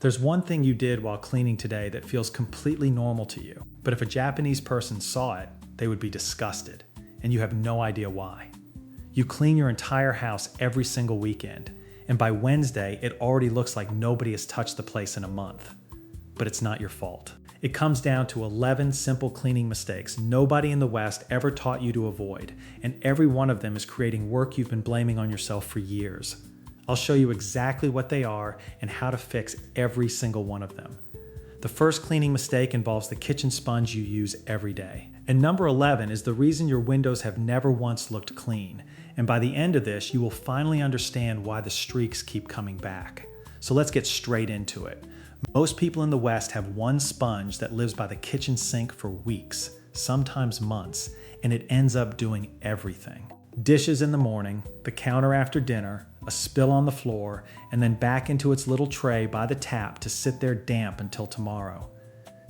There's one thing you did while cleaning today that feels completely normal to you, but if a Japanese person saw it, they would be disgusted, and you have no idea why. You clean your entire house every single weekend, and by Wednesday, it already looks like nobody has touched the place in a month. But it's not your fault. It comes down to 11 simple cleaning mistakes nobody in the West ever taught you to avoid, and every one of them is creating work you've been blaming on yourself for years. I'll show you exactly what they are and how to fix every single one of them. The first cleaning mistake involves the kitchen sponge you use every day. And number 11 is the reason your windows have never once looked clean. And by the end of this, you will finally understand why the streaks keep coming back. So let's get straight into it. Most people in the West have one sponge that lives by the kitchen sink for weeks, sometimes months, and it ends up doing everything. Dishes in the morning, the counter after dinner, a spill on the floor, and then back into its little tray by the tap to sit there damp until tomorrow.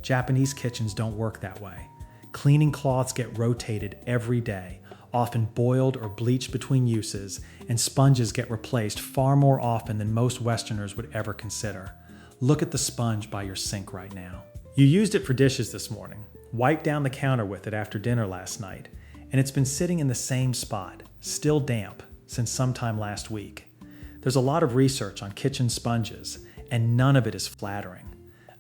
Japanese kitchens don't work that way. Cleaning cloths get rotated every day, often boiled or bleached between uses, and sponges get replaced far more often than most Westerners would ever consider. Look at the sponge by your sink right now. You used it for dishes this morning, wiped down the counter with it after dinner last night, and it's been sitting in the same spot, still damp, since sometime last week. There's a lot of research on kitchen sponges, and none of it is flattering.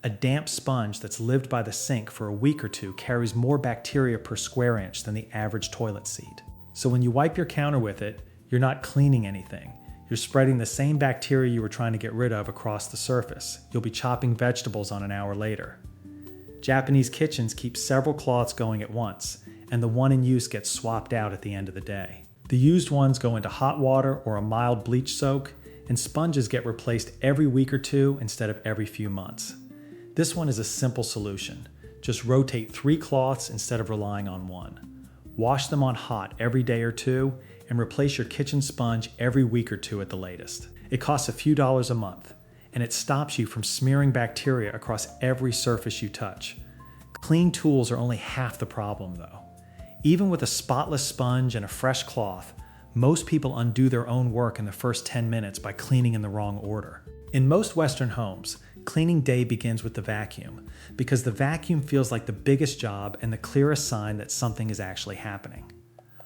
A damp sponge that's lived by the sink for a week or two carries more bacteria per square inch than the average toilet seat. So when you wipe your counter with it, you're not cleaning anything. You're spreading the same bacteria you were trying to get rid of across the surface. You'll be chopping vegetables on an hour later. Japanese kitchens keep several cloths going at once, and the one in use gets swapped out at the end of the day. The used ones go into hot water or a mild bleach soak, and sponges get replaced every week or two instead of every few months. This one is a simple solution. Just rotate 3 cloths instead of relying on one. Wash them on hot every day or two, and replace your kitchen sponge every week or two at the latest. It costs a few dollars a month, and it stops you from smearing bacteria across every surface you touch. Clean tools are only half the problem though. Even with a spotless sponge and a fresh cloth, most people undo their own work in the first 10 minutes by cleaning in the wrong order. In most Western homes, cleaning day begins with the vacuum, because the vacuum feels like the biggest job and the clearest sign that something is actually happening.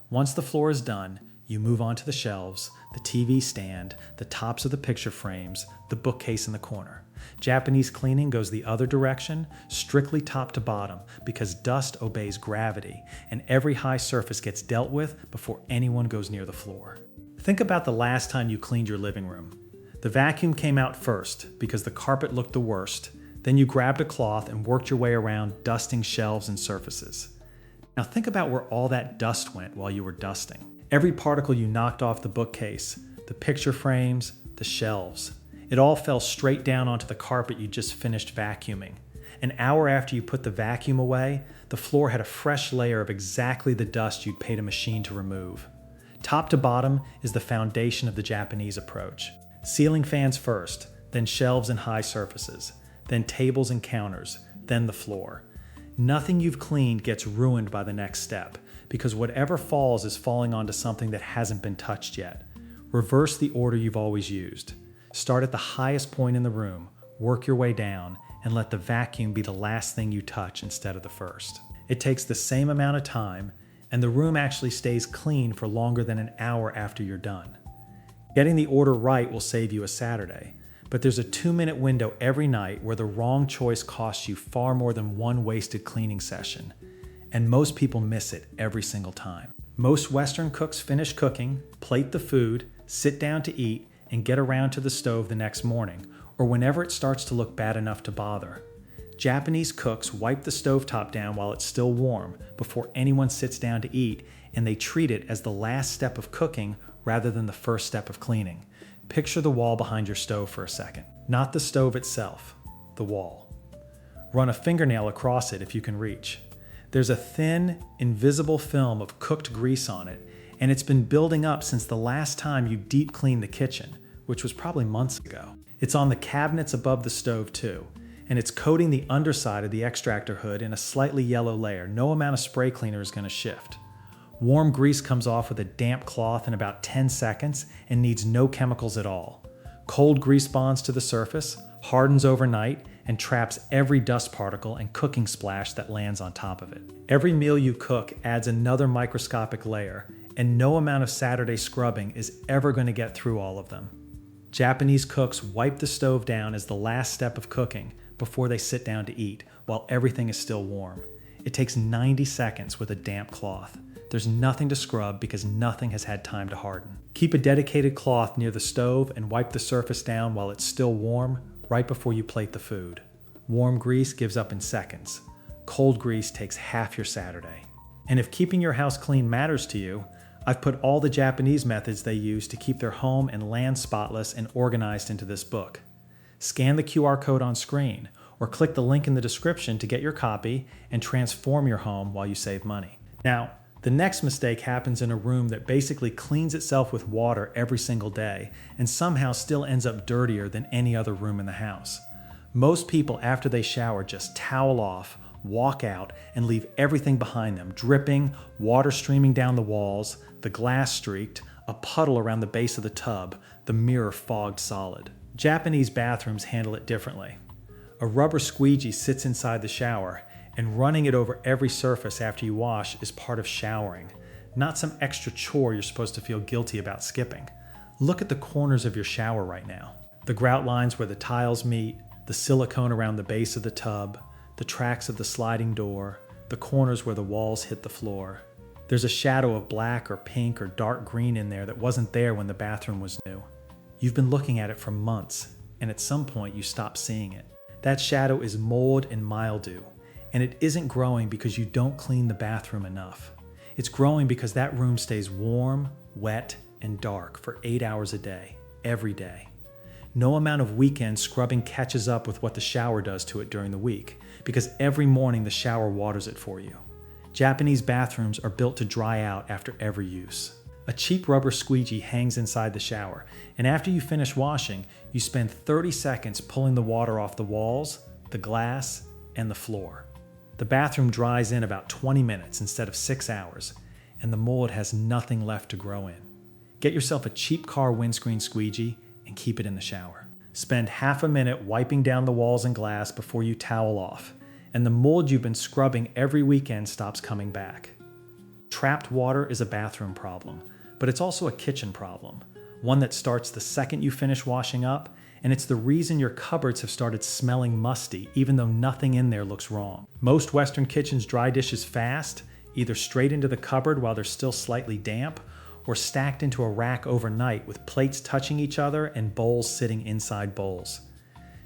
Once the floor is done, you move on to the shelves, the TV stand, the tops of the picture frames, the bookcase in the corner. Japanese cleaning goes the other direction, strictly top to bottom, because dust obeys gravity, and every high surface gets dealt with before anyone goes near the floor. Think about the last time you cleaned your living room. The vacuum came out first because the carpet looked the worst, then you grabbed a cloth and worked your way around dusting shelves and surfaces. Now think about where all that dust went while you were dusting. Every particle you knocked off the bookcase, the picture frames, the shelves. It all fell straight down onto the carpet you just finished vacuuming. An hour after you put the vacuum away, the floor had a fresh layer of exactly the dust you'd paid a machine to remove. Top to bottom is the foundation of the Japanese approach. Ceiling fans first, then shelves and high surfaces, then tables and counters, then the floor. Nothing you've cleaned gets ruined by the next step, because whatever falls is falling onto something that hasn't been touched yet. Reverse the order you've always used. Start at the highest point in the room, work your way down, and let the vacuum be the last thing you touch instead of the first. It takes the same amount of time, and the room actually stays clean for longer than an hour after you're done. Getting the order right will save you a Saturday, but there's a 2-minute window every night where the wrong choice costs you far more than one wasted cleaning session. And most people miss it every single time. Most Western cooks finish cooking, plate the food, sit down to eat, and get around to the stove the next morning, or whenever it starts to look bad enough to bother. Japanese cooks wipe the stovetop down while it's still warm before anyone sits down to eat, and they treat it as the last step of cooking rather than the first step of cleaning. Picture the wall behind your stove for a second. Not the stove itself, the wall. Run a fingernail across it if you can reach. There's a thin, invisible film of cooked grease on it, and it's been building up since the last time you deep cleaned the kitchen, which was probably months ago. It's on the cabinets above the stove too, and it's coating the underside of the extractor hood in a slightly yellow layer no amount of spray cleaner is going to shift. Warm grease comes off with a damp cloth in about 10 seconds and needs no chemicals at all. Cold grease bonds to the surface, hardens overnight, and traps every dust particle and cooking splash that lands on top of it. Every meal you cook adds another microscopic layer, and no amount of Saturday scrubbing is ever going to get through all of them. Japanese cooks wipe the stove down as the last step of cooking before they sit down to eat, while everything is still warm. It takes 90 seconds with a damp cloth. There's nothing to scrub because nothing has had time to harden. Keep a dedicated cloth near the stove and wipe the surface down while it's still warm, right before you plate the food. Warm grease gives up in seconds. Cold grease takes half your Saturday. And if keeping your house clean matters to you, I've put all the Japanese methods they use to keep their home and land spotless and organized into this book. Scan the QR code on screen, or click the link in the description to get your copy and transform your home while you save money. Now, the next mistake happens in a room that basically cleans itself with water every single day and somehow still ends up dirtier than any other room in the house. Most people, after they shower, just towel off, walk out, and leave everything behind them, dripping, water streaming down the walls, the glass streaked, a puddle around the base of the tub, the mirror fogged solid. Japanese bathrooms handle it differently. A rubber squeegee sits inside the shower, and running it over every surface after you wash is part of showering, not some extra chore you're supposed to feel guilty about skipping. Look at the corners of your shower right now. The grout lines where the tiles meet, the silicone around the base of the tub, the tracks of the sliding door, the corners where the walls hit the floor. There's a shadow of black or pink or dark green in there that wasn't there when the bathroom was new. You've been looking at it for months, and at some point you stop seeing it. That shadow is mold and mildew, and it isn't growing because you don't clean the bathroom enough. It's growing because that room stays warm, wet, and dark for 8 hours a day, every day. No amount of weekend scrubbing catches up with what the shower does to it during the week, because every morning the shower waters it for you. Japanese bathrooms are built to dry out after every use. A cheap rubber squeegee hangs inside the shower, and after you finish washing, you spend 30 seconds pulling the water off the walls, the glass, and the floor. The bathroom dries in about 20 minutes instead of 6 hours, and the mold has nothing left to grow in. Get yourself a cheap car windscreen squeegee and keep it in the shower. Spend half a minute wiping down the walls and glass before you towel off, and the mold you've been scrubbing every weekend stops coming back. Trapped water is a bathroom problem, but it's also a kitchen problem, one that starts the second you finish washing up, and it's the reason your cupboards have started smelling musty even though nothing in there looks wrong. Most Western kitchens dry dishes fast, either straight into the cupboard while they're still slightly damp, or stacked into a rack overnight with plates touching each other and bowls sitting inside bowls.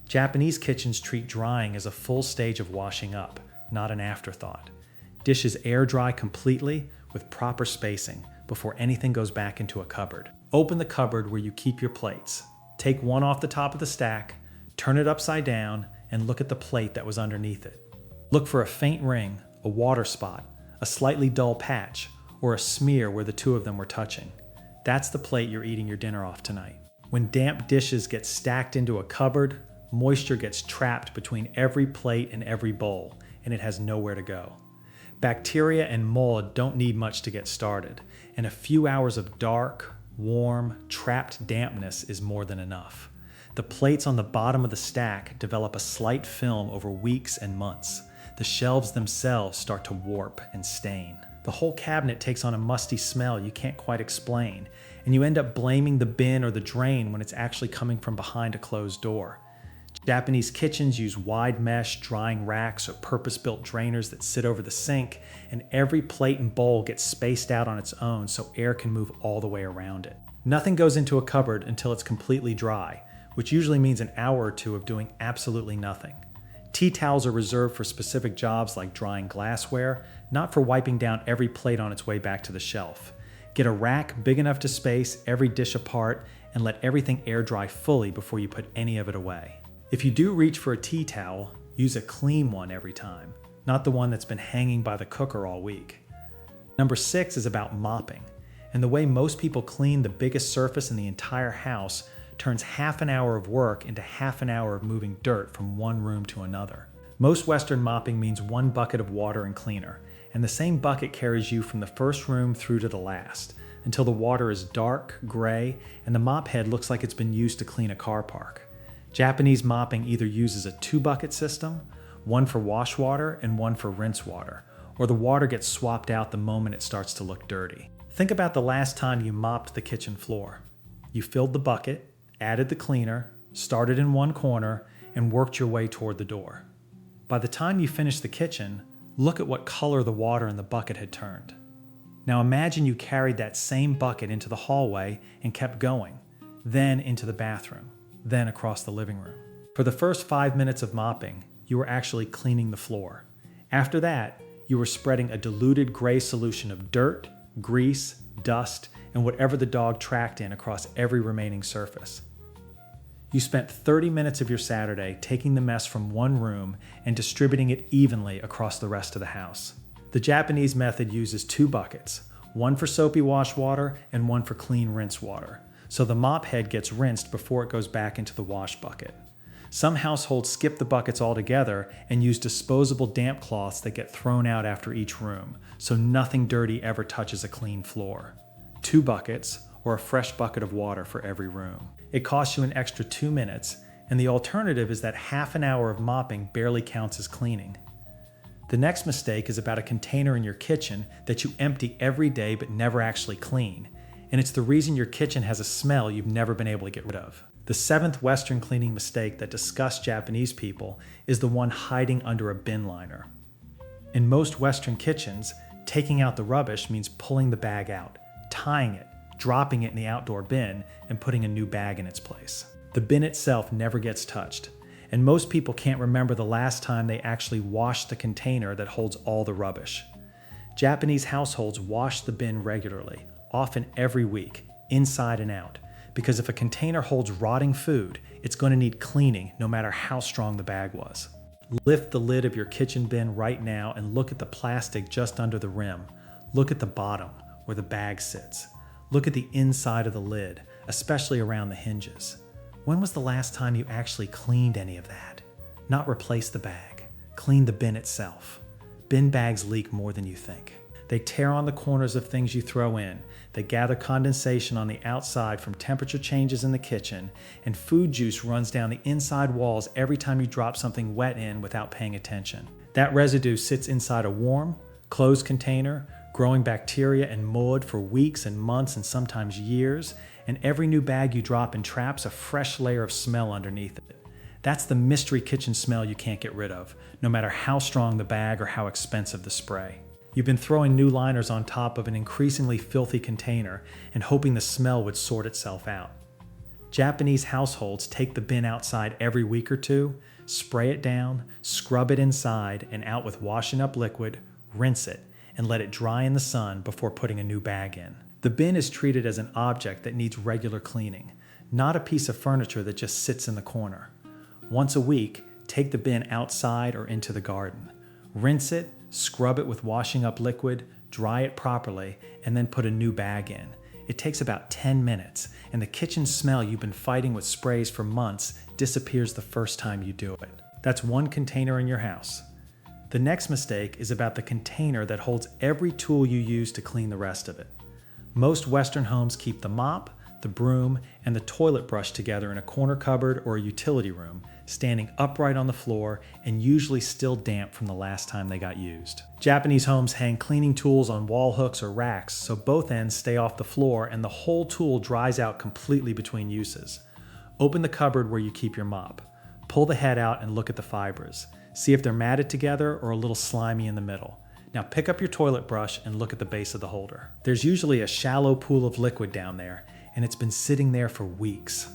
Japanese kitchens treat drying as a full stage of washing up, not an afterthought. Dishes air dry completely with proper spacing before anything goes back into a cupboard. Open the cupboard where you keep your plates. Take one off the top of the stack, turn it upside down, and look at the plate that was underneath it. Look for a faint ring, a water spot, a slightly dull patch, or a smear where the two of them were touching. That's the plate you're eating your dinner off tonight. When damp dishes get stacked into a cupboard, moisture gets trapped between every plate and every bowl, and it has nowhere to go. Bacteria and mold don't need much to get started, and a few hours of dark, warm, trapped dampness is more than enough. The plates on the bottom of the stack develop a slight film over weeks and months. The shelves themselves start to warp and stain. The whole cabinet takes on a musty smell you can't quite explain, and you end up blaming the bin or the drain when it's actually coming from behind a closed door. Japanese kitchens use wide mesh drying racks or purpose-built drainers that sit over the sink, and every plate and bowl gets spaced out on its own so air can move all the way around it. Nothing goes into a cupboard until it's completely dry, which usually means an hour or two of doing absolutely nothing. Tea towels are reserved for specific jobs like drying glassware, not for wiping down every plate on its way back to the shelf. Get a rack big enough to space every dish apart and let everything air dry fully before you put any of it away. If you do reach for a tea towel, use a clean one every time, not the one that's been hanging by the cooker all week. Number 6 is about mopping, and the way most people clean the biggest surface in the entire house turns half an hour of work into half an hour of moving dirt from one room to another. Most Western mopping means one bucket of water and cleaner, and the same bucket carries you from the first room through to the last, until the water is dark, gray, and the mop head looks like it's been used to clean a car park. Japanese mopping either uses a 2-bucket system, one for wash water and one for rinse water, or the water gets swapped out the moment it starts to look dirty. Think about the last time you mopped the kitchen floor. You filled the bucket, added the cleaner, started in one corner, and worked your way toward the door. By the time you finished the kitchen, look at what color the water in the bucket had turned. Now imagine you carried that same bucket into the hallway and kept going, then into the bathroom, then across the living room. For the first 5 minutes of mopping, you were actually cleaning the floor. After that, you were spreading a diluted gray solution of dirt, grease, dust, and whatever the dog tracked in across every remaining surface. You spent 30 minutes of your Saturday taking the mess from one room and distributing it evenly across the rest of the house. The Japanese method uses 2 buckets, one for soapy wash water and one for clean rinse water, so the mop head gets rinsed before it goes back into the wash bucket. Some households skip the buckets altogether and use disposable damp cloths that get thrown out after each room, so nothing dirty ever touches a clean floor. 2 buckets, or a fresh bucket of water for every room. It costs you an extra 2 minutes, and the alternative is that half an hour of mopping barely counts as cleaning. The next mistake is about a container in your kitchen that you empty every day but never actually clean, and it's the reason your kitchen has a smell you've never been able to get rid of. The 7th Western cleaning mistake that disgusts Japanese people is the one hiding under a bin liner. In most Western kitchens, taking out the rubbish means pulling the bag out, tying it, dropping it in the outdoor bin, and putting a new bag in its place. The bin itself never gets touched, and most people can't remember the last time they actually washed the container that holds all the rubbish. Japanese households wash the bin regularly, often every week, inside and out, because if a container holds rotting food, it's going to need cleaning no matter how strong the bag was. Lift the lid of your kitchen bin right now and look at the plastic just under the rim. Look at the bottom, where the bag sits. Look at the inside of the lid, especially around the hinges. When was the last time you actually cleaned any of that? Not replace the bag. Clean the bin itself. Bin bags leak more than you think. They tear on the corners of things you throw in. They gather condensation on the outside from temperature changes in the kitchen, and food juice runs down the inside walls every time you drop something wet in without paying attention. That residue sits inside a warm, closed container, growing bacteria and mold for weeks and months and sometimes years, and every new bag you drop in traps a fresh layer of smell underneath it. That's the mystery kitchen smell you can't get rid of, no matter how strong the bag or how expensive the spray. You've been throwing new liners on top of an increasingly filthy container and hoping the smell would sort itself out. Japanese households take the bin outside every week or two, spray it down, scrub it inside and out with washing up liquid, rinse it, and let it dry in the sun before putting a new bag in. The bin is treated as an object that needs regular cleaning, not a piece of furniture that just sits in the corner. Once a week, take the bin outside or into the garden. Rinse it, scrub it with washing up liquid, dry it properly, and then put a new bag in. It takes about 10 minutes, and the kitchen smell you've been fighting with sprays for months disappears the first time you do it. That's one container in your house. The next mistake is about the container that holds every tool you use to clean the rest of it. Most Western homes keep the mop, the broom, and the toilet brush together in a corner cupboard or a utility room, standing upright on the floor and usually still damp from the last time they got used. Japanese homes hang cleaning tools on wall hooks or racks so both ends stay off the floor and the whole tool dries out completely between uses. Open the cupboard where you keep your mop. Pull the head out and look at the fibers. See if they're matted together or a little slimy in the middle. Now pick up your toilet brush and look at the base of the holder. There's usually a shallow pool of liquid down there, and it's been sitting there for weeks.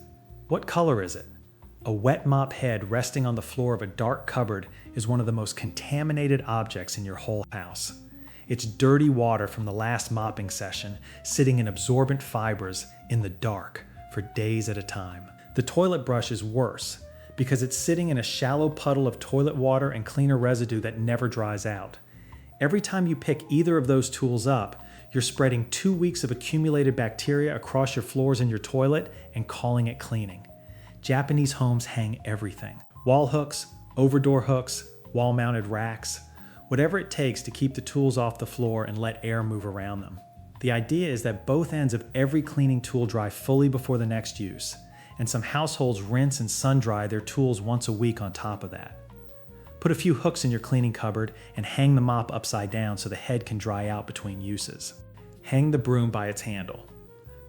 What color is it? A wet mop head resting on the floor of a dark cupboard is one of the most contaminated objects in your whole house. It's dirty water from the last mopping session, sitting in absorbent fibers in the dark for days at a time. The toilet brush is worse because it's sitting in a shallow puddle of toilet water and cleaner residue that never dries out. Every time you pick either of those tools up, you're spreading 2 weeks of accumulated bacteria across your floors and your toilet and calling it cleaning. Japanese homes hang everything. Wall hooks, over-door hooks, wall-mounted racks, whatever it takes to keep the tools off the floor and let air move around them. The idea is that both ends of every cleaning tool dry fully before the next use, and some households rinse and sun dry their tools once a week on top of that. Put a few hooks in your cleaning cupboard and hang the mop upside down so the head can dry out between uses. Hang the broom by its handle.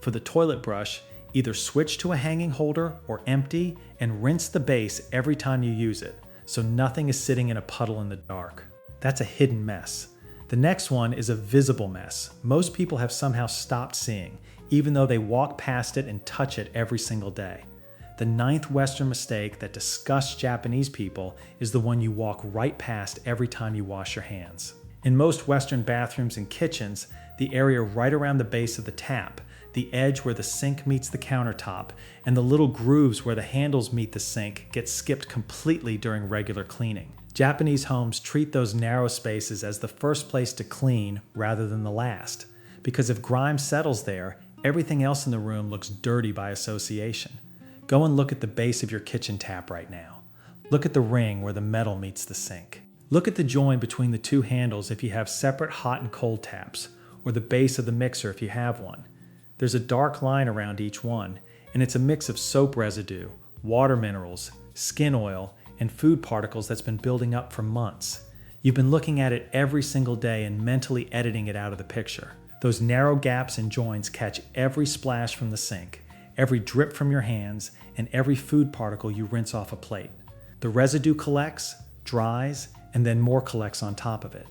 For the toilet brush, either switch to a hanging holder or empty and rinse the base every time you use it, so nothing is sitting in a puddle in the dark. That's a hidden mess. The next one is a visible mess most people have somehow stopped seeing, even though they walk past it and touch it every single day. The ninth Western mistake that disgusts Japanese people is the one you walk right past every time you wash your hands. In most Western bathrooms and kitchens, the area right around the base of the tap, the edge where the sink meets the countertop, and the little grooves where the handles meet the sink get skipped completely during regular cleaning. Japanese homes treat those narrow spaces as the first place to clean rather than the last, because if grime settles there, everything else in the room looks dirty by association. Go and look at the base of your kitchen tap right now. Look at the ring where the metal meets the sink. Look at the join between the two handles if you have separate hot and cold taps, or the base of the mixer if you have one. There's a dark line around each one, and it's a mix of soap residue, water minerals, skin oil, and food particles that's been building up for months. You've been looking at it every single day and mentally editing it out of the picture. Those narrow gaps and joins catch every splash from the sink, every drip from your hands, and every food particle you rinse off a plate. The residue collects, dries, and then more collects on top of it.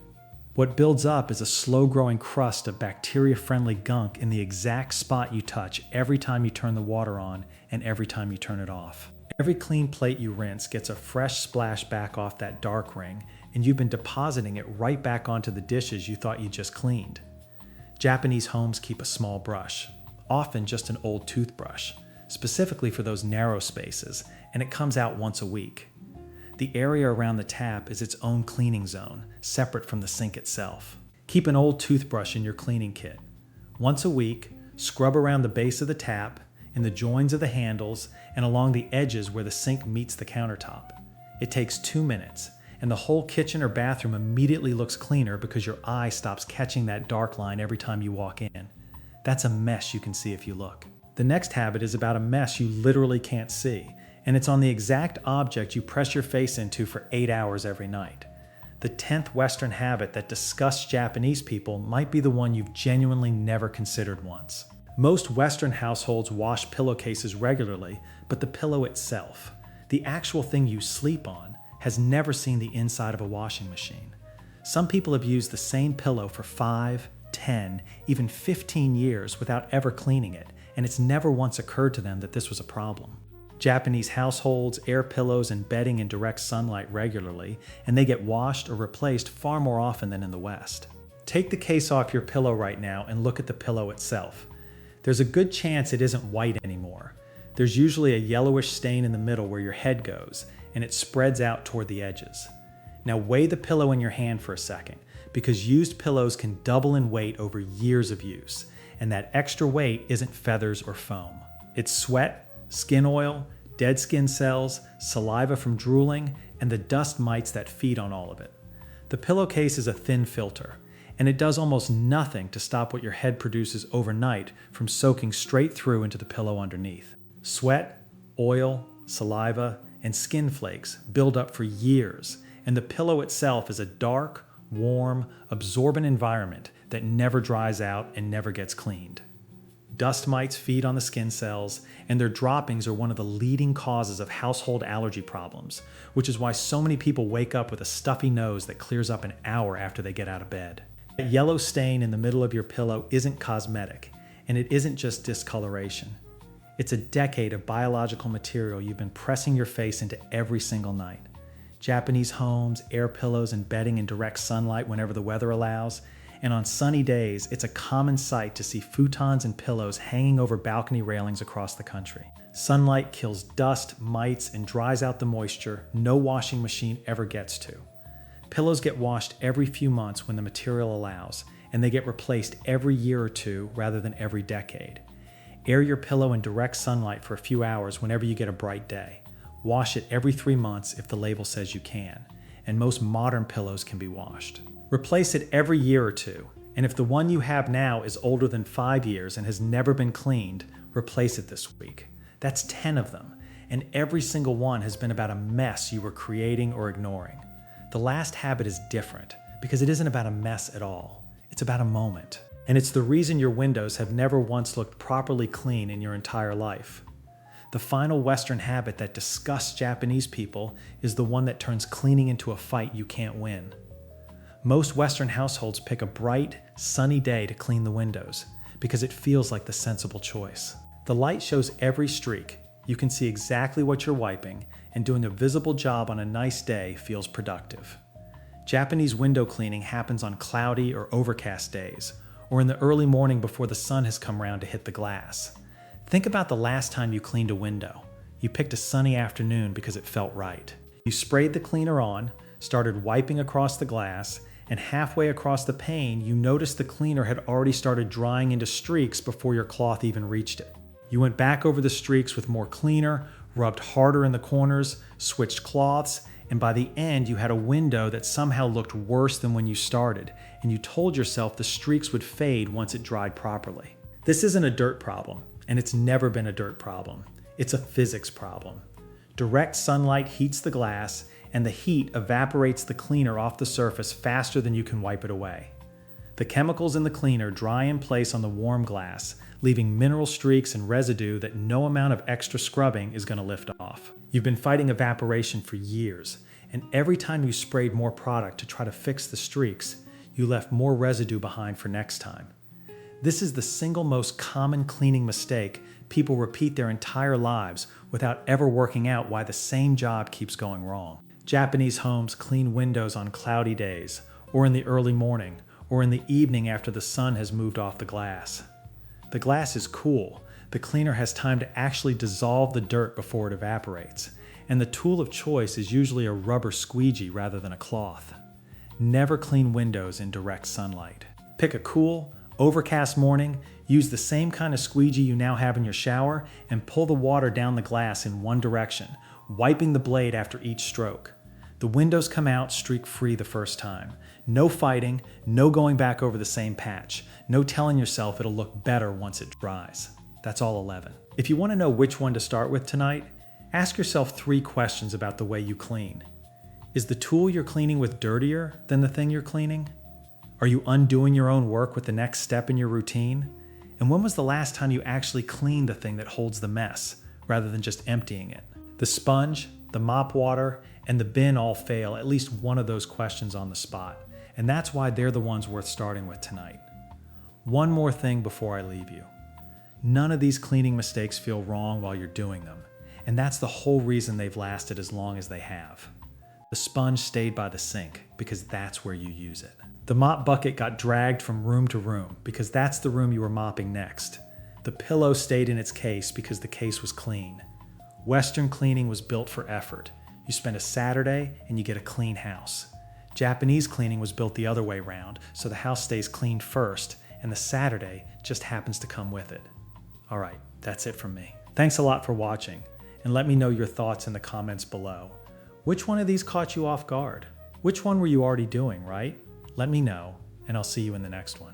What builds up is a slow-growing crust of bacteria-friendly gunk in the exact spot you touch every time you turn the water on and every time you turn it off. Every clean plate you rinse gets a fresh splash back off that dark ring, and you've been depositing it right back onto the dishes you thought you just cleaned. Japanese homes keep a small brush, often just an old toothbrush, specifically for those narrow spaces, and it comes out once a week. The area around the tap is its own cleaning zone, separate from the sink itself. Keep an old toothbrush in your cleaning kit. Once a week, scrub around the base of the tap, in the joins of the handles, and along the edges where the sink meets the countertop. It takes 2 minutes, and the whole kitchen or bathroom immediately looks cleaner because your eye stops catching that dark line every time you walk in. That's a mess you can see if you look. The next habit is about a mess you literally can't see, and it's on the exact object you press your face into for 8 hours every night. The 10th Western habit that disgusts Japanese people might be the one you've genuinely never considered once. Most Western households wash pillowcases regularly, but the pillow itself, the actual thing you sleep on, has never seen the inside of a washing machine. Some people have used the same pillow for 5, 10, even 15 years without ever cleaning it, and it's never once occurred to them that this was a problem. Japanese households air pillows and bedding in direct sunlight regularly, and they get washed or replaced far more often than in the West. Take the case off your pillow right now and look at the pillow itself. There's a good chance it isn't white anymore. There's usually a yellowish stain in the middle where your head goes, and it spreads out toward the edges. Now weigh the pillow in your hand for a second, because used pillows can double in weight over years of use, and that extra weight isn't feathers or foam. It's sweat, skin oil, dead skin cells, saliva from drooling, and the dust mites that feed on all of it. The pillowcase is a thin filter, and it does almost nothing to stop what your head produces overnight from soaking straight through into the pillow underneath. Sweat, oil, saliva, and skin flakes build up for years, and the pillow itself is a dark, warm, absorbent environment that never dries out and never gets cleaned. Dust mites feed on the skin cells, and their droppings are one of the leading causes of household allergy problems, which is why so many people wake up with a stuffy nose that clears up an hour after they get out of bed. That yellow stain in the middle of your pillow isn't cosmetic, and it isn't just discoloration. It's a decade of biological material you've been pressing your face into every single night. Japanese homes air pillows and bedding in direct sunlight whenever the weather allows, and on sunny days, it's a common sight to see futons and pillows hanging over balcony railings across the country. Sunlight kills dust, mites, and dries out the moisture no washing machine ever gets to. Pillows get washed every few months when the material allows, and they get replaced every year or two rather than every decade. Air your pillow in direct sunlight for a few hours whenever you get a bright day. Wash it every 3 months if the label says you can, and most modern pillows can be washed. Replace it every year or two, and if the one you have now is older than 5 years and has never been cleaned, replace it this week. That's 10 of them, and every single one has been about a mess you were creating or ignoring. The last habit is different because it isn't about a mess at all. It's about a moment. And it's the reason your windows have never once looked properly clean in your entire life. The final Western habit that disgusts Japanese people is the one that turns cleaning into a fight you can't win. Most Western households pick a bright, sunny day to clean the windows because it feels like the sensible choice. The light shows every streak. You can see exactly what you're wiping, and doing a visible job on a nice day feels productive. Japanese window cleaning happens on cloudy or overcast days, or in the early morning before the sun has come round to hit the glass. Think about the last time you cleaned a window. You picked a sunny afternoon because it felt right. You sprayed the cleaner on, started wiping across the glass, and halfway across the pane, you noticed the cleaner had already started drying into streaks before your cloth even reached it. You went back over the streaks with more cleaner, rubbed harder in the corners, switched cloths, and by the end you had a window that somehow looked worse than when you started, and you told yourself the streaks would fade once it dried properly. This isn't a dirt problem, and it's never been a dirt problem. It's a physics problem. Direct sunlight heats the glass, and the heat evaporates the cleaner off the surface faster than you can wipe it away. The chemicals in the cleaner dry in place on the warm glass, leaving mineral streaks and residue that no amount of extra scrubbing is going to lift off. You've been fighting evaporation for years, and every time you sprayed more product to try to fix the streaks, you left more residue behind for next time. This is the single most common cleaning mistake people repeat their entire lives without ever working out why the same job keeps going wrong. Japanese homes clean windows on cloudy days, or in the early morning, or in the evening after the sun has moved off the glass. The glass is cool. The cleaner has time to actually dissolve the dirt before it evaporates, and the tool of choice is usually a rubber squeegee rather than a cloth. Never clean windows in direct sunlight. Pick a cool, overcast morning, use the same kind of squeegee you now have in your shower, and pull the water down the glass in one direction, wiping the blade after each stroke. The windows come out streak-free the first time. No fighting, no going back over the same patch, no telling yourself it'll look better once it dries. That's all 11. If you want to know which one to start with tonight, ask yourself 3 questions about the way you clean. Is the tool you're cleaning with dirtier than the thing you're cleaning? Are you undoing your own work with the next step in your routine? And when was the last time you actually cleaned the thing that holds the mess, rather than just emptying it? The sponge, the mop water, and the bin all fail at least one of those questions on the spot, and that's why they're the ones worth starting with tonight. One more thing before I leave you. None of these cleaning mistakes feel wrong while you're doing them, and that's the whole reason they've lasted as long as they have. The sponge stayed by the sink because that's where you use it. The mop bucket got dragged from room to room because that's the room you were mopping next. The pillow stayed in its case because the case was clean. Western cleaning was built for effort. You spend a Saturday and you get a clean house. Japanese cleaning was built the other way around, so the house stays clean first and the Saturday just happens to come with it. All right, that's it from me. Thanks a lot for watching, and let me know your thoughts in the comments below. Which one of these caught you off guard? Which one were you already doing, right? Let me know, and I'll see you in the next one.